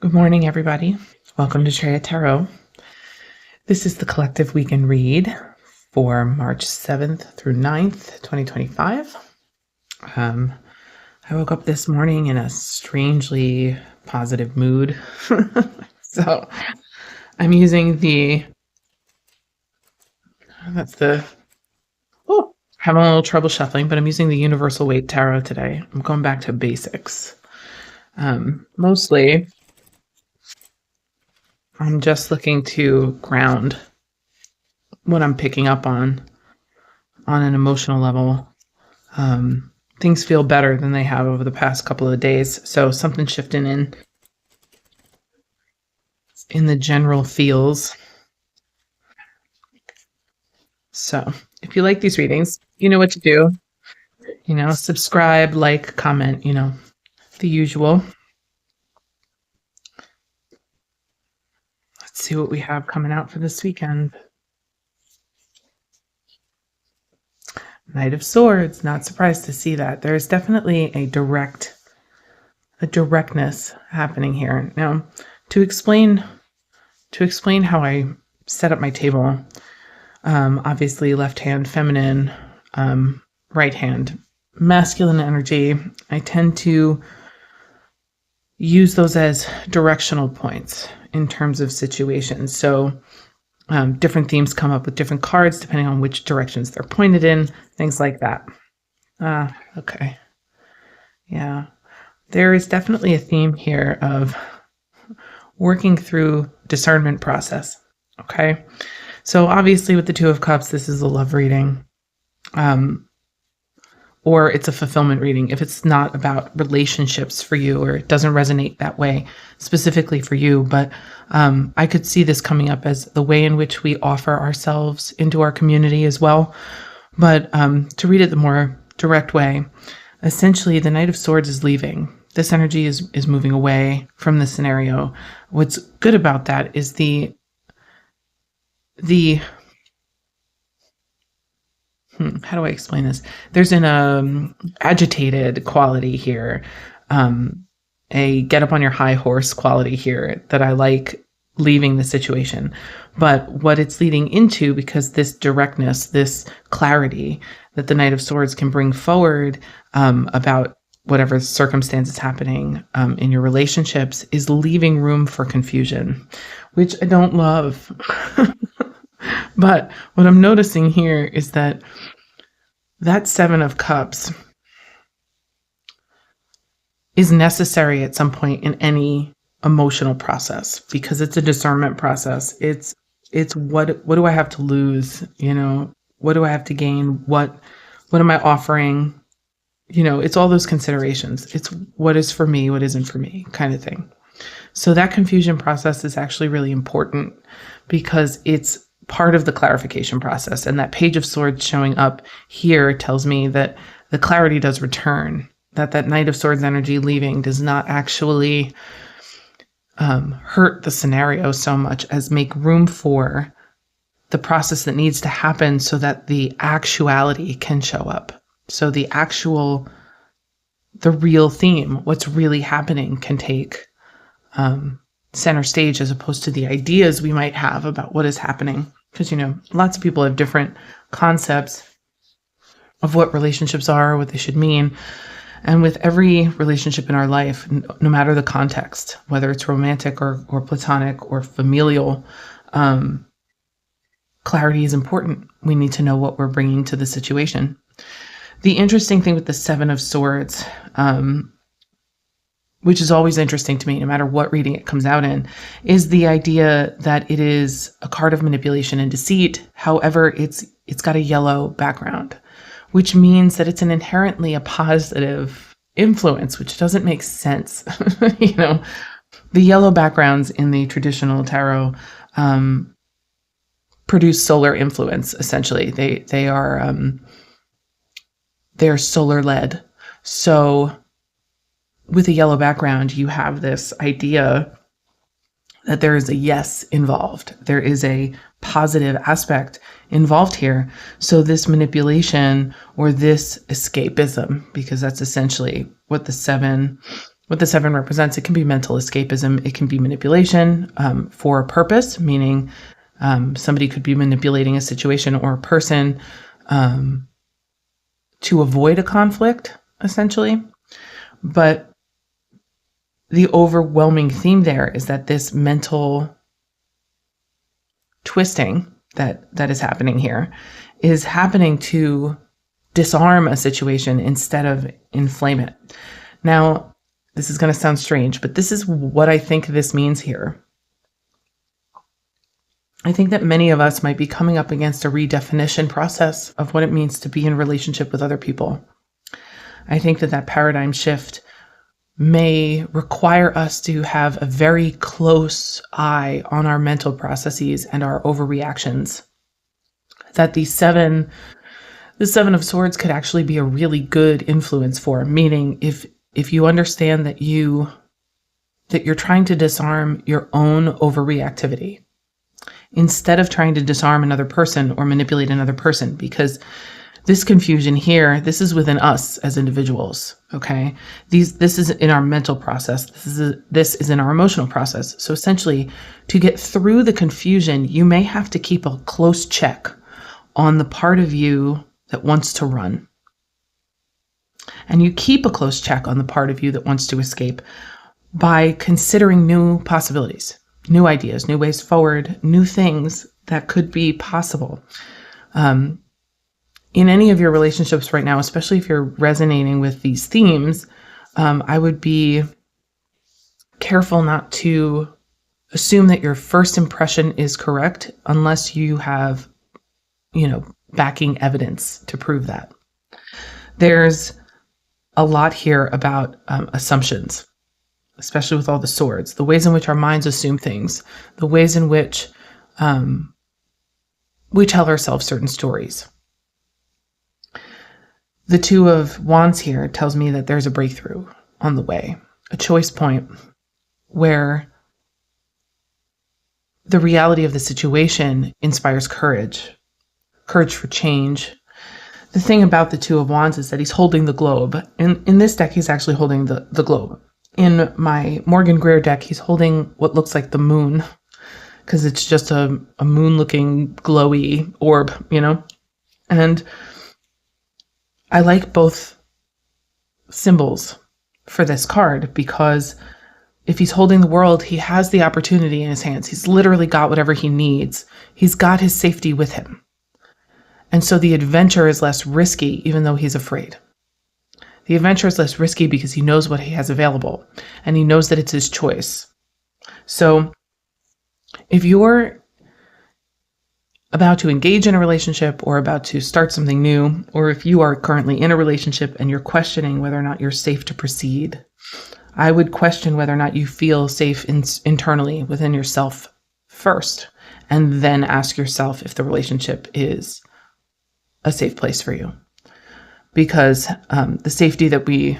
Good morning, everybody. Welcome to Treya Tarot. This is the collective weekend read for March 7th through 9th, 2025. I woke up this morning in a strangely positive mood. So I'm using having a little trouble shuffling, but I'm using the Universal Weight Tarot today. I'm going back to basics. Mostly, I'm just looking to ground what I'm picking up on an emotional level. Things feel better than they have over the past couple of days. So something shifting in the general feels. So if you like these readings, you know what to do. Subscribe, like, comment, the usual. Let's see what we have coming out for this weekend. Knight of Swords, not surprised to see that. There's definitely a directness happening here. Now, to explain how I set up my table, obviously left hand feminine, right hand masculine energy. I tend to use those as directional points in terms of situations. So different themes come up with different cards depending on which directions they're pointed in, things like that. Okay. Yeah. There is definitely a theme here of working through discernment process. Okay. So obviously with the Two of Cups, this is a love reading. Or it's a fulfillment reading if it's not about relationships for you or it doesn't resonate that way specifically for you. But I could see this coming up as the way in which we offer ourselves into our community as well. But to read it the more direct way, essentially the Knight of Swords is leaving. This energy is moving away from the scenario. What's good about that is the how do I explain this? There's an agitated quality here, a get up on your high horse quality here that I like leaving the situation. But what it's leading into, because this directness, this clarity that the Knight of Swords can bring forward about whatever circumstance is happening in your relationships, is leaving room for confusion, which I don't love. But what I'm noticing here is that Seven of Cups is necessary at some point in any emotional process because it's a discernment process. It's what do I have to lose? What do I have to gain? What am I offering? It's all those considerations. It's what is for me, what isn't for me kind of thing. So that confusion process is actually really important because it's part of the clarification process. And that Page of Swords showing up here tells me that the clarity does return, that Knight of Swords energy leaving does not actually hurt the scenario so much as make room for the process that needs to happen so that the actuality can show up. So the real theme, what's really happening, can take center stage as opposed to the ideas we might have about what is happening. Because, lots of people have different concepts of what relationships are, what they should mean. And with every relationship in our life, no matter the context, whether it's romantic or platonic or familial, clarity is important. We need to know what we're bringing to the situation. The interesting thing with the Seven of Swords, which is always interesting to me, no matter what reading it comes out in, is the idea that it is a card of manipulation and deceit. However, it's got a yellow background, which means that it's inherently a positive influence, which doesn't make sense. The yellow backgrounds in the traditional tarot produce solar influence. Essentially, they're solar led. So with a yellow background, you have this idea that there is a yes involved. There is a positive aspect involved here. So this manipulation or this escapism, because that's essentially what the seven what the 7 represents. It can be mental escapism. It can be manipulation for a purpose, meaning somebody could be manipulating a situation or a person to avoid a conflict, essentially. But the overwhelming theme there is that this mental twisting that is happening here is happening to disarm a situation instead of inflame it. Now, this is going to sound strange, but this is what I think this means here. I think that many of us might be coming up against a redefinition process of what it means to be in relationship with other people. I think that paradigm shift may require us to have a very close eye on our mental processes and our overreactions. That the 7 of Swords could actually be a really good influence for, meaning if you understand that you're trying to disarm your own overreactivity instead of trying to disarm another person or manipulate another person, because this confusion here, this is within us as individuals, okay? This is in our mental process. This is in our emotional process. So essentially, to get through the confusion, you may have to keep a close check on the part of you that wants to run. And you keep a close check on the part of you that wants to escape by considering new possibilities, new ideas, new ways forward, new things that could be possible. In any of your relationships right now, especially if you're resonating with these themes, I would be careful not to assume that your first impression is correct unless you have, backing evidence to prove that. There's a lot here about assumptions, especially with all the swords, the ways in which our minds assume things, the ways in which we tell ourselves certain stories. The 2 of Wands here tells me that there's a breakthrough on the way, a choice point where the reality of the situation inspires courage for change. The thing about the 2 of Wands is that he's holding the globe. In this deck, he's actually holding the globe. In my Morgan Greer deck, he's holding what looks like the moon, because it's just a moon-looking glowy orb, And I like both symbols for this card because if he's holding the world, he has the opportunity in his hands. He's literally got whatever he needs. He's got his safety with him. And so the adventure is less risky, even though he's afraid. The adventure is less risky because he knows what he has available and he knows that it's his choice. So if you're about to engage in a relationship or about to start something new, or if you are currently in a relationship and you're questioning whether or not you're safe to proceed, I would question whether or not you feel safe internally within yourself first, and then ask yourself if the relationship is a safe place for you. Because the safety that we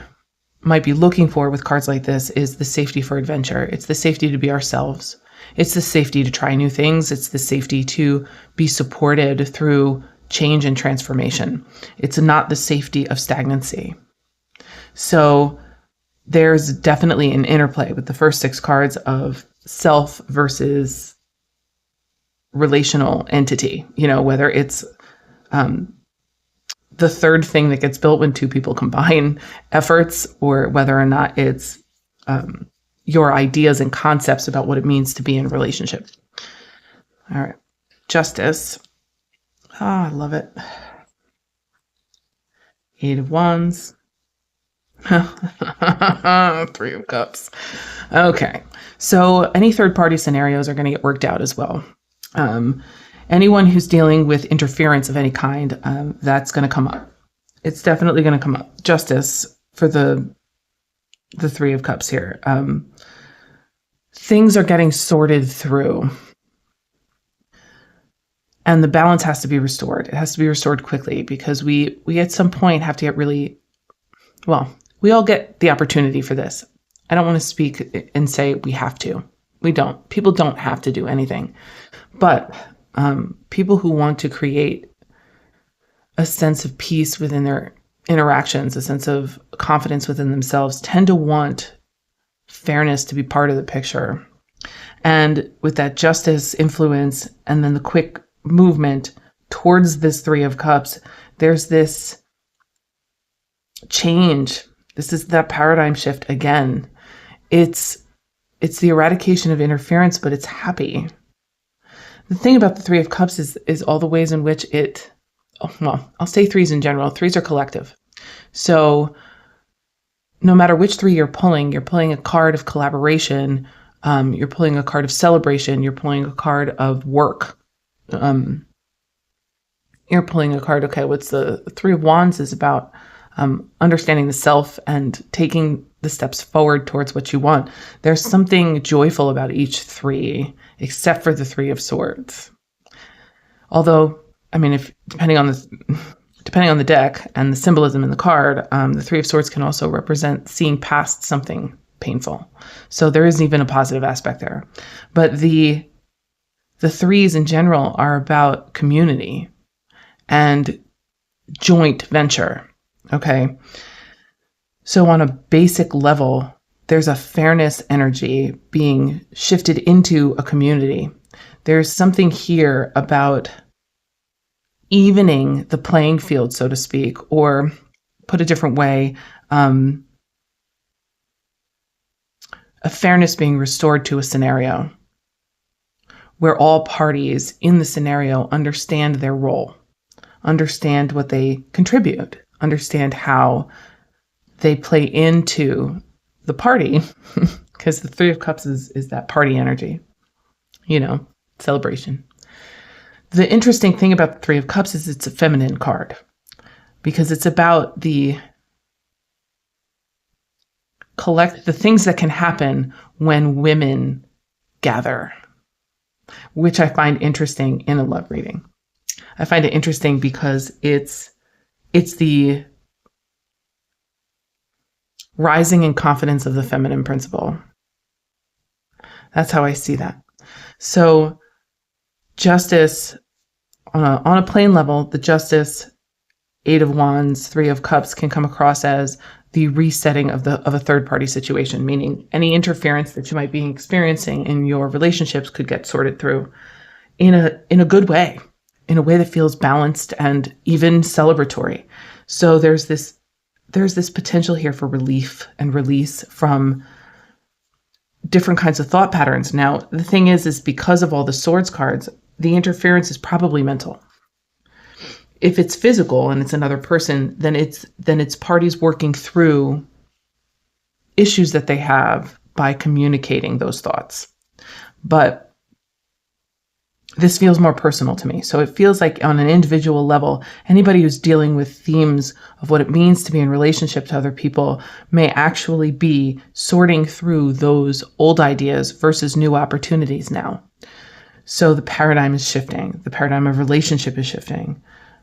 might be looking for with cards like this is the safety for adventure. It's the safety to be ourselves. It's the safety to try new things. It's the safety to be supported through change and transformation. It's not the safety of stagnancy. So there's definitely an interplay with the first 6 cards of self versus relational entity, whether it's the third thing that gets built when 2 people combine efforts, or whether or not it's your ideas and concepts about what it means to be in a relationship. All right. Justice. I love it. 8 of Wands. 3 of Cups. Okay. So any third-party scenarios are going to get worked out as well. Anyone who's dealing with interference of any kind, that's going to come up. It's definitely going to come up. Justice for the 3 of Cups here. Things are getting sorted through. And the balance has to be restored. It has to be restored quickly because we at some point have to get really, we all get the opportunity for this. I don't want to speak and say we have to. We don't. People don't have to do anything. But people who want to create a sense of peace within their interactions, a sense of confidence within themselves, tend to want fairness to be part of the picture. And with that justice influence and then the quick movement towards this Three of Cups, there's this change. This is that paradigm shift again. It's the eradication of interference, but it's happy. The thing about the Three of Cups is all the ways in which I'll say threes in general. Threes are collective. So no matter which three you're pulling a card of collaboration, you're pulling a card of celebration, you're pulling a card of work. You're pulling a card, okay, what's the Three of Wands is about understanding the self and taking the steps forward towards what you want. There's something joyful about each three, except for the Three of Swords. Although, I mean, depending on the deck and the symbolism in the card, the Three of Swords can also represent seeing past something painful. So there is even a positive aspect there. But the threes in general are about community and joint venture. Okay. So on a basic level, there's a fairness energy being shifted into a community. There's something here about evening the playing field, so to speak, or put a different way, a fairness being restored to a scenario where all parties in the scenario understand their role, understand what they contribute, understand how they play into the party, because the Three of Cups is that party energy, celebration. The interesting thing about the Three of Cups is it's a feminine card because it's about the things that can happen when women gather, which I find interesting in a love reading. I find it interesting because it's the rising in confidence of the feminine principle. That's how I see that. So justice on a plain level, the justice, Eight of Wands, Three of Cups can come across as the resetting of a third party situation, meaning any interference that you might be experiencing in your relationships could get sorted through in a good way, in a way that feels balanced and even celebratory. So there's this potential here for relief and release from different kinds of thought patterns. Now, the thing is because of all the swords cards, the interference is probably mental. If it's physical and it's another person, then it's parties working through issues that they have by communicating those thoughts. But this feels more personal to me. So it feels like on an individual level, anybody who's dealing with themes of what it means to be in relationship to other people may actually be sorting through those old ideas versus new opportunities now. So the paradigm is shifting. The paradigm of relationship is shifting.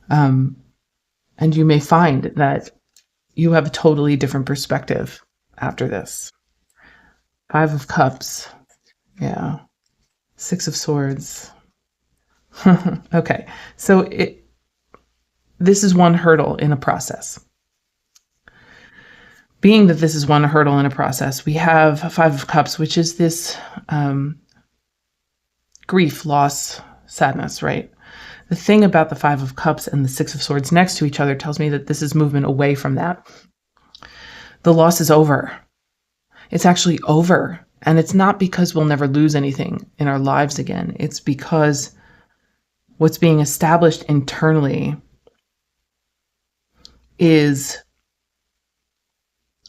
And you may find that you have a totally different perspective after this. Five of Cups. Yeah. Six of Swords. Okay. So this is one hurdle in a process. Being that this is one hurdle in a process, we have Five of Cups, which is this grief, loss, sadness, right? The thing about the Five of Cups and the Six of Swords next to each other tells me that this is movement away from that. The loss is over. It's actually over. And it's not because we'll never lose anything in our lives again. It's because what's being established internally is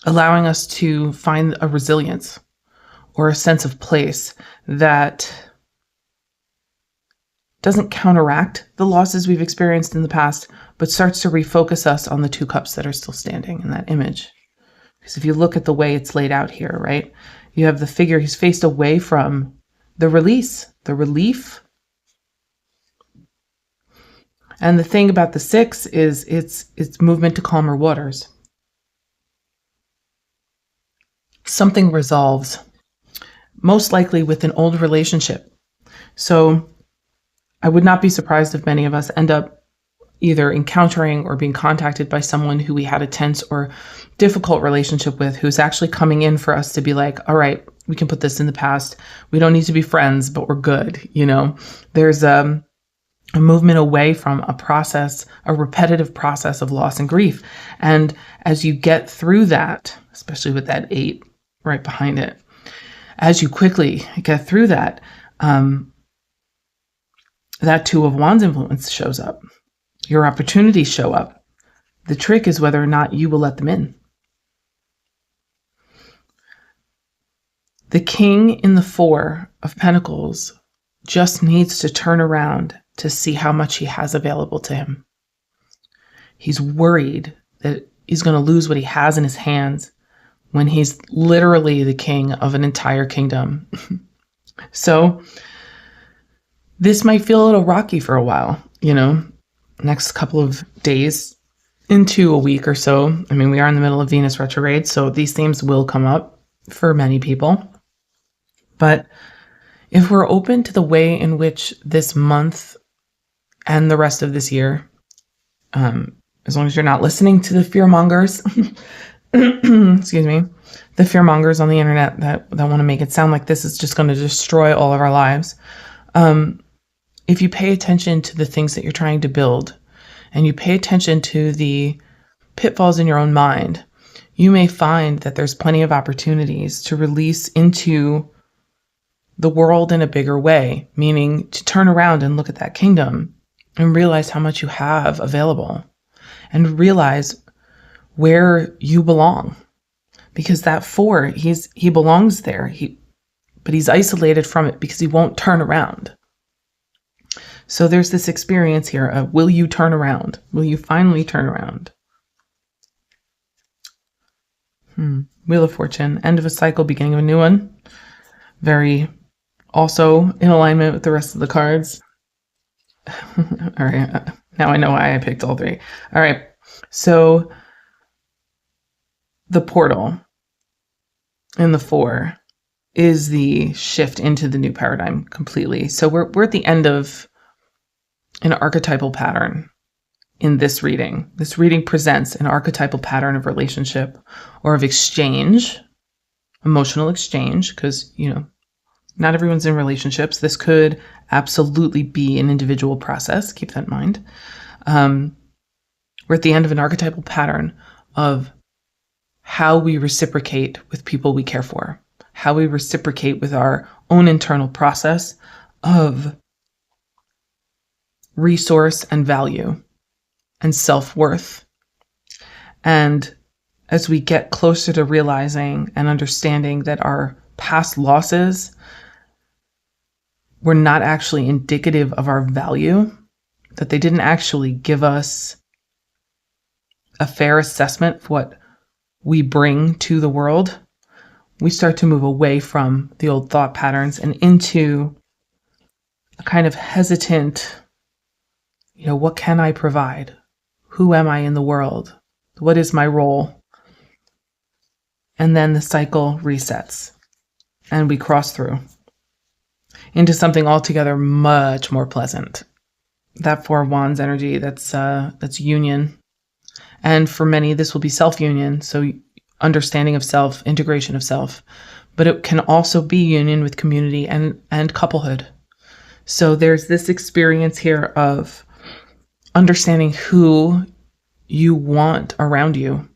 allowing us to find a resilience or a sense of place that doesn't counteract the losses we've experienced in the past, but starts to refocus us on the two cups that are still standing in that image. Because if you look at the way it's laid out here, right, you have the figure who's faced away from the release, the relief. And the thing about the six is it's movement to calmer waters. Something resolves, most likely with an old relationship. So I would not be surprised if many of us end up either encountering or being contacted by someone who we had a tense or difficult relationship with, who's actually coming in for us to be like, all right, we can put this in the past. We don't need to be friends, but we're good. There's a movement away from a repetitive process of loss and grief. And as you get through that, especially with that 8 right behind it, as you quickly get through that, that 2 of Wands influence shows up. Your opportunities show up. The trick is whether or not you will let them in. The King in the 4 of Pentacles just needs to turn around to see how much he has available to him. He's worried that he's going to lose what he has in his hands when he's literally the king of an entire kingdom. So this might feel a little rocky for a while, next couple of days into a week or so. I mean, we are in the middle of Venus retrograde, so these themes will come up for many people. But if we're open to the way in which this month and the rest of this year, as long as you're not listening to the fearmongers, excuse me, the fearmongers on the internet that want to make it sound like this is just going to destroy all of our lives. If you pay attention to the things that you're trying to build, and you pay attention to the pitfalls in your own mind, you may find that there's plenty of opportunities to release into the world in a bigger way, meaning to turn around and look at that kingdom and realize how much you have available and realize where you belong. Because that 4, he belongs there, but he's isolated from it because he won't turn around. So there's this experience here of, will you turn around? Will you finally turn around? Wheel of Fortune, end of a cycle, beginning of a new one. Very also in alignment with the rest of the cards. All right, now I know why I picked all 3. All right, so the portal in the 4 is the shift into the new paradigm completely. So we're at the end of an archetypal pattern in this reading. This reading presents an archetypal pattern of relationship or of exchange, emotional exchange, because, not everyone's in relationships. This could absolutely be an individual process. Keep that in mind. We're at the end of an archetypal pattern of how we reciprocate with people we care for, how we reciprocate with our own internal process of resource and value and self-worth. And as we get closer to realizing and understanding that our past losses were not actually indicative of our value, that they didn't actually give us a fair assessment for what we bring to the world, we start to move away from the old thought patterns and into a kind of hesitant, what can I provide? Who am I in the world? What is my role? And then the cycle resets and we cross through into something altogether much more pleasant. That 4 of Wands energy, that's union. And for many, this will be self-union. So understanding of self, integration of self, but it can also be union with community and couplehood. So there's this experience here of understanding who you want around you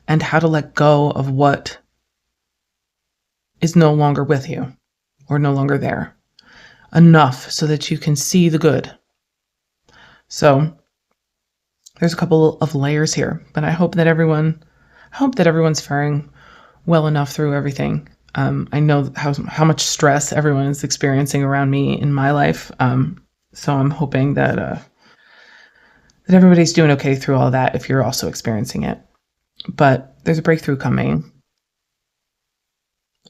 and how to let go of what is no longer with you or no longer there, enough so that you can see the good. So there's a couple of layers here, but I hope that everyone's faring well enough through everything. I know how much stress everyone is experiencing around me in my life. So I'm hoping that everybody's doing okay through all that if you're also experiencing it. But there's a breakthrough coming.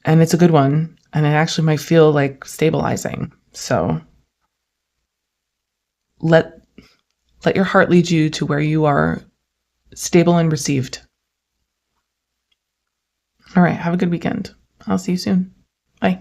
And it's a good one. And it actually might feel like stabilizing. So let your heart lead you to where you are stable and received. All right, have a good weekend. I'll see you soon. Bye.